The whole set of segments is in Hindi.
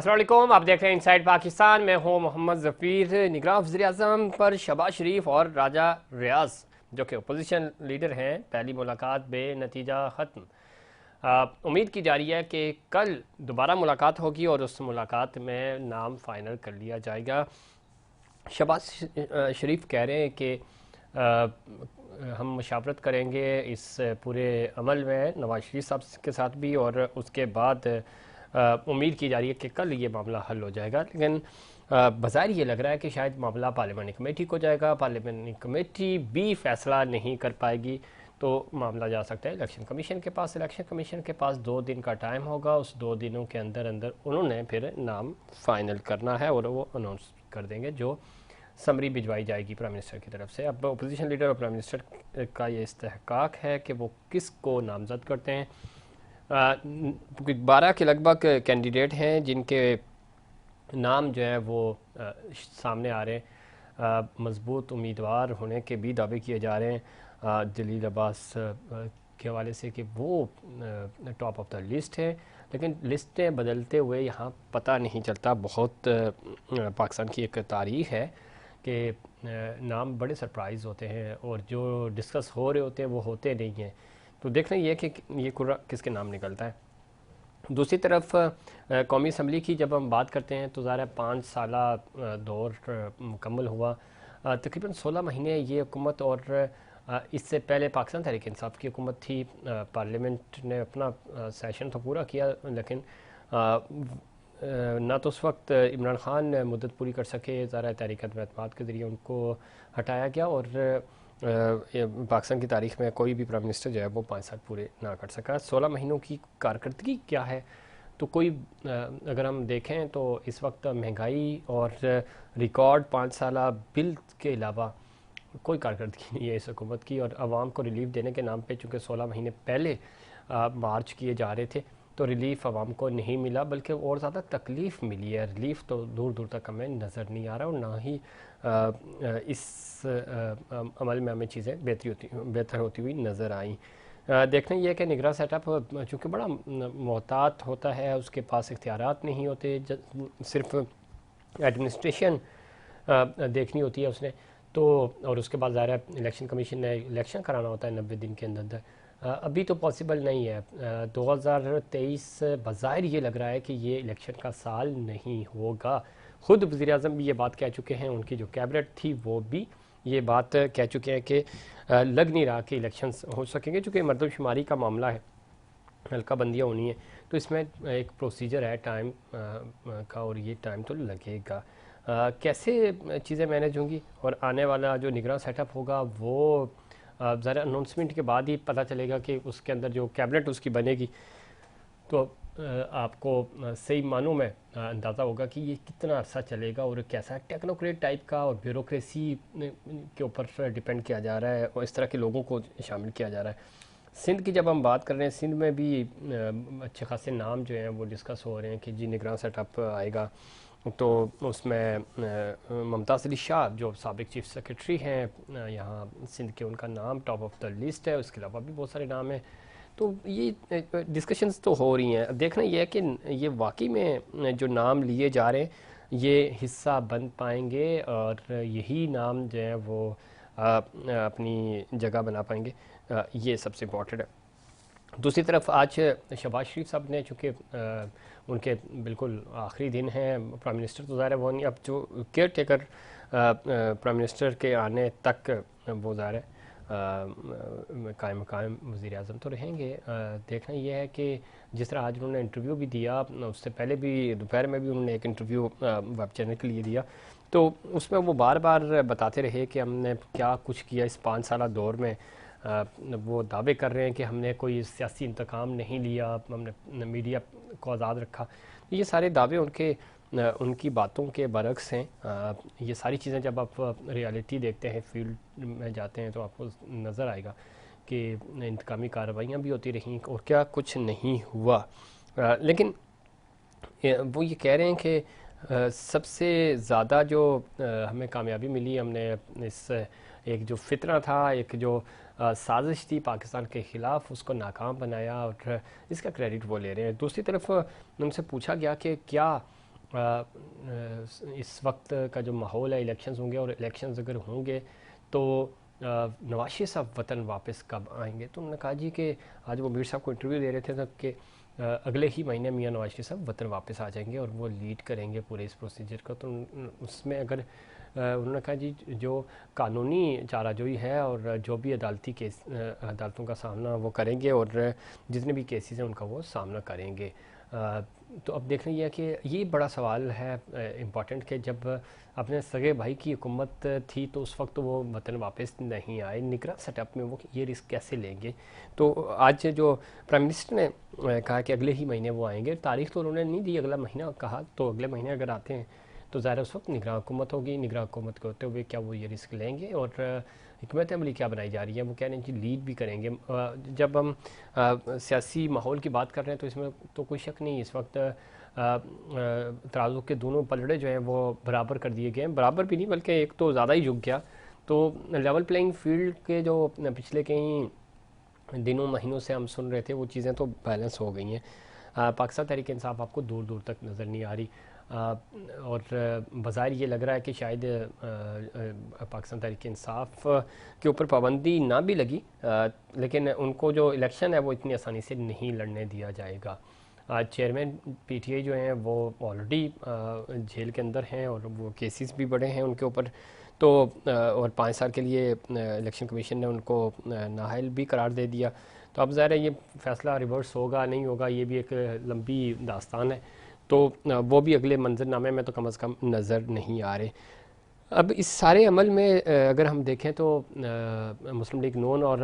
अस्सलाम वालेकुम, आप देख रहे हैं इनसाइड पाकिस्तान। मैं हूं मोहम्मद जफ़ीर। निगरान वज़ीर-ए-आज़म पर शहबाज शरीफ और राजा रियाज जो कि अपोजिशन लीडर हैं, पहली मुलाकात बेनतीजा ख़त्म। उम्मीद की जा रही है कि कल दोबारा मुलाकात होगी और उस मुलाकात में नाम फ़ाइनल कर लिया जाएगा। शहबाज शरीफ कह रहे हैं कि हम मुशावरत करेंगे इस पूरे अमल में नवाज शरीफ साहब के साथ भी, और उसके बाद उम्मीद की जा रही है कि कल ये मामला हल हो जाएगा। लेकिन बज़ाहिर ये लग रहा है कि शायद मामला पार्लियामानी कमेटी को जाएगा, पार्लियामानी कमेटी भी फैसला नहीं कर पाएगी तो मामला जा सकता है इलेक्शन कमीशन के पास। इलेक्शन कमीशन के पास 2 दिन का टाइम होगा, उस 2 दिनों के अंदर अंदर उन्होंने फिर नाम फाइनल करना है और वो अनाउंस कर देंगे, जो समरी भिजवाई जाएगी प्राइम मिनिस्टर की तरफ से। अब अपोजिशन लीडर और प्राइम मिनिस्टर का ये इस्तेहकाक है कि वो किसको नामजद करते हैं। 12 के लगभग कैंडिडेट हैं जिनके नाम जो है वो सामने आ रहे हैं। मजबूत उम्मीदवार होने के भी दावे किए जा रहे हैं जलील अब्बास के हवाले से कि वो टॉप ऑफ द लिस्ट है, लेकिन लिस्टें बदलते हुए यहाँ पता नहीं चलता। बहुत पाकिस्तान की एक तारीख है कि नाम बड़े सरप्राइज़ होते हैं और जो डिस्कस हो रहे होते हैं वो होते नहीं हैं। तो देखना ये कि ये कुर्रा किसके नाम निकलता है। दूसरी तरफ कौमी असम्बली की जब हम बात करते हैं तो ज़ाहिर 5 साला दौर मुकम्मल हुआ। तकरीबन 16 महीने ये हुकूमत, और इससे पहले पाकिस्तान तहरीक इंसाफ की हुकूमत थी। पार्लियामेंट ने अपना सेशन तो पूरा किया, लेकिन ना तो उस वक्त इमरान खान मुद्दत पूरी कर सके, ज़ाहिर तहरीक एतमाद के ज़रिए उनको हटाया गया, और पाकिस्तान की तारीख में कोई भी प्राइम मिनिस्टर जो है वो 5 साल पूरे ना कर सका। 16 महीनों की कारकर्दगी क्या है, तो कोई अगर हम देखें तो इस वक्त महंगाई और रिकॉर्ड 5 साला बिल के अलावा कोई कारकर्दगी नहीं है इस हुकूमत की। और आवाम को रिलीफ देने के नाम पे चूँकि 16 महीने पहले मार्च किए जा रहे थे तो रिलीफ आवाम को नहीं मिला, बल्कि और ज़्यादा तकलीफ़ मिली है। रिलीफ तो दूर दूर तक हमें नज़र नहीं आ रहा, और ना ही इस अमल में हमें चीज़ें बेहतर होती हुई नज़र आई। देखना यह है कि निगरान सेटअप चूँकि बड़ा मोहतात होता है, उसके पास इख्तियारात नहीं होते, सिर्फ एडमिनिस्ट्रेशन देखनी होती है उसने तो, और उसके बाद ज़ाहिर इलेक्शन कमीशन ने इलेक्शन कराना होता है 90 दिन के अंदर अंदर। अभी तो पॉसिबल नहीं है। 2023 बज़ाहिर ये लग रहा है कि ये इलेक्शन का साल नहीं होगा। ख़ुद वज़ीर-ए-आज़म भी ये बात कह चुके हैं, उनकी जो कैबिनेट थी वो भी ये बात कह चुके हैं कि लग नहीं रहा कि इलेक्शंस हो सकेंगे, चूँकि मरदमशुमारी का मामला है, हल्का बंदियाँ होनी है, तो इसमें एक प्रोसीजर है टाइम का, और ये टाइम तो लगेगा। कैसे चीज़ें मैनेज होंगी और आने वाला जो निगरान सेटअप होगा वो ज़रा अनाउंसमेंट के बाद ही पता चलेगा कि उसके अंदर जो कैबिनेट उसकी बनेगी, तो आपको सही मानों में अंदाज़ा होगा कि ये कितना अरसा चलेगा और कैसा टेक्नोक्रेट टाइप का और ब्यूरोक्रेसी के ऊपर डिपेंड किया जा रहा है और इस तरह के लोगों को शामिल किया जा रहा है। सिंध की जब हम बात कर रहे हैं, सिंध में भी अच्छे खासे नाम जो हैं वो डिस्कस हो रहे हैं कि जी निगरान सेटअप आएगा, तो उसमें मुमताज़ अली शाह जो साबिक चीफ सेक्रेटरी हैं यहाँ सिंध के, उनका नाम टॉप ऑफ द लिस्ट है। उसके अलावा भी बहुत सारे नाम हैं, तो ये डिस्कशंस तो हो रही हैं। देखना ये है कि ये वाकई में जो नाम लिए जा रहे हैं ये हिस्सा बन पाएंगे और यही नाम जो है वो अपनी जगह बना पाएंगे, ये सबसे इम्पॉर्टेंट है। दूसरी तरफ आज शहबाज शरीफ साहब ने, चूँकि उनके बिल्कुल आखिरी दिन हैं, प्राइम मिनिस्टर तो ज़ाहिर है वो नहीं, अब जो केयर टेकर प्राइम मिनिस्टर के आने तक वो ज़ाहिर है कायम वज़ीर आज़म तो रहेंगे। देखना यह है कि जिस तरह आज उन्होंने इंटरव्यू भी दिया, उससे पहले भी दोपहर में भी उन्होंने एक इंटरव्यू वेब चैनल के लिए दिया, तो उसमें वो बार बार बताते रहे कि हमने क्या कुछ किया इस 5 साला दौर में। वो दावे कर रहे हैं कि हमने कोई सियासी इंतकाम नहीं लिया, हमने मीडिया को आज़ाद रखा। ये सारे दावे उनकी बातों के बरक्स हैं। ये सारी चीज़ें जब आप रियलिटी देखते हैं, फील्ड में जाते हैं, तो आपको नज़र आएगा कि इंतकामी कार्रवाइयाँ भी होती रहीं और क्या कुछ नहीं हुआ। लेकिन वो ये कह रहे हैं कि सबसे ज़्यादा जो हमें कामयाबी मिली, हमने इस एक जो फितना था, एक जो साजिश थी पाकिस्तान के ख़िलाफ़, उसको नाकाम बनाया, और इसका क्रेडिट वो ले रहे हैं। दूसरी तरफ उनसे पूछा गया कि क्या इस वक्त का जो माहौल है, इलेक्शंस होंगे और इलेक्शंस अगर होंगे तो नवाज शरीफ साहब वतन वापस कब आएंगे। तो उन्होंने कहा जी कि आज वो मीर साहब को इंटरव्यू दे रहे थे तब कि अगले ही महीने मियां नवाज शरीफ साहब वतन वापस आ जाएंगे और वो लीड करेंगे पूरे इस प्रोसीजर को। तो उसमें अगर उन्होंने कहा जी जो कानूनी चाराजोई है और जो भी अदालती केस अदालतों का सामना वो करेंगे और जितने भी केसेस हैं उनका वो सामना करेंगे। तो अब देखना ये है कि ये बड़ा सवाल है इम्पॉर्टेंट कि जब अपने सगे भाई की हुकूमत थी तो उस वक्त वो वतन वापस नहीं आए, निगरान सेटअप में वो ये रिस्क कैसे लेंगे। तो आज जो प्राइम मिनिस्टर ने कहा कि अगले ही महीने वो आएंगे, तारीख तो उन्होंने नहीं दी, अगला महीना कहा, तो अगले महीने अगर आते हैं तो ज़ाहिर उस वक्त निगरान हुकूमत होगी। निगरान हुकूमत के होते हुए क्या वो ये रिस्क लेंगे और हिकमत अमली क्या बनाई जा रही है, वो कह रहे हैं कि लीड भी करेंगे। जब हम सियासी माहौल की बात कर रहे हैं तो इसमें तो कोई शक नहीं, इस वक्त तराजू के दोनों पलड़े जो हैं वो बराबर कर दिए गए हैं, बराबर भी नहीं बल्कि एक तो ज़्यादा ही झुक गया। तो लेवल प्लेइंग फील्ड के जो पिछले कई दिनों महीनों से हम सुन रहे थे वो चीज़ें तो बैलेंस हो गई हैं। पाकिस्तान तहरीक इंसाफ आपको दूर दूर तक नज़र नहीं आ रही और बज़ाहिर ये लग रहा है कि शायद पाकिस्तान तहरीक इंसाफ के ऊपर पाबंदी ना भी लगी, लेकिन उनको जो इलेक्शन है वो इतनी आसानी से नहीं लड़ने दिया जाएगा। चेयरमैन पीटीआई जो हैं वो ऑलरेडी जेल के अंदर हैं और वो केसेस भी बड़े हैं उनके ऊपर। तो और 5 साल के लिए इलेक्शन कमीशन ने उनको नाअहल भी करार दे दिया। तो अब ज़ाहिर है ये फ़ैसला रिवर्स होगा नहीं होगा ये भी एक लंबी दास्तान है, तो वो भी अगले मंजरनामे में तो कम अज़ कम नज़र नहीं आ रहे। अब इस सारे अमल में अगर हम देखें तो मुस्लिम लीग नून और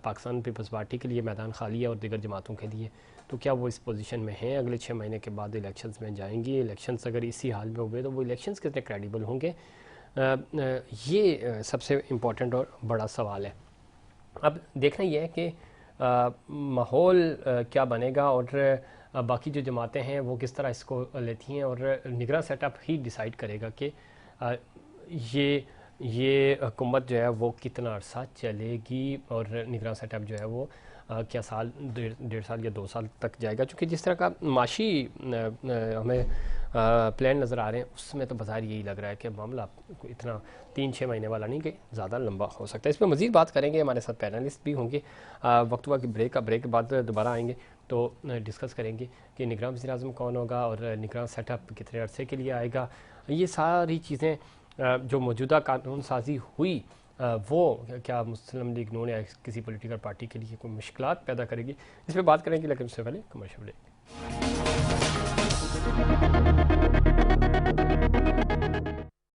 पाकिस्तान पीपल्स पार्टी के लिए मैदान खाली है और दीगर जमातों के लिए, तो क्या वो इस पोजीशन में हैं अगले 6 महीने के बाद इलेक्शंस में जाएंगी। इलेक्शंस अगर इसी हाल में हुए तो वो इलेक्शंस कितने क्रेडिबल होंगे, ये सबसे इम्पोर्टेंट और बड़ा सवाल है। अब देखना यह है कि माहौल क्या बनेगा और बाकी जो जमातें हैं वो किस तरह इसको लेती हैं और निगरान सेटअप ही डिसाइड करेगा कि ये हुकूमत जो है वो कितना अरसा चलेगी और निगरान सेटअप जो है वो क्या साल 1.5 साल या 2 साल तक जाएगा। चूँकि जिस तरह का माशी हमें प्लान नज़र आ रहे हैं उसमें तो बाज़ार यही लग रहा है कि मामला इतना 3-6 महीने वाला नहीं कि ज़्यादा लंबा हो सकता है। इस पर मज़ीद बात करेंगे, हमारे साथ पैनलिस्ट भी होंगे। वक्त हुआ कि ब्रेक के बाद दोबारा आएंगे तो डिस्कस करेंगे कि निगरान वज़ीर-ए-आज़म कौन होगा और निगरान सेटअप कितने अरसे के लिए आएगा। ये सारी चीज़ें जो मौजूदा कानून साजी हुई वो क्या मुस्लिम लीग नून या किसी पॉलिटिकल पार्टी के लिए कोई मुश्किलात पैदा करेगी, इस पर बात करेंगे। लेकिन उससे पहले कमर्शियल ब्रेक।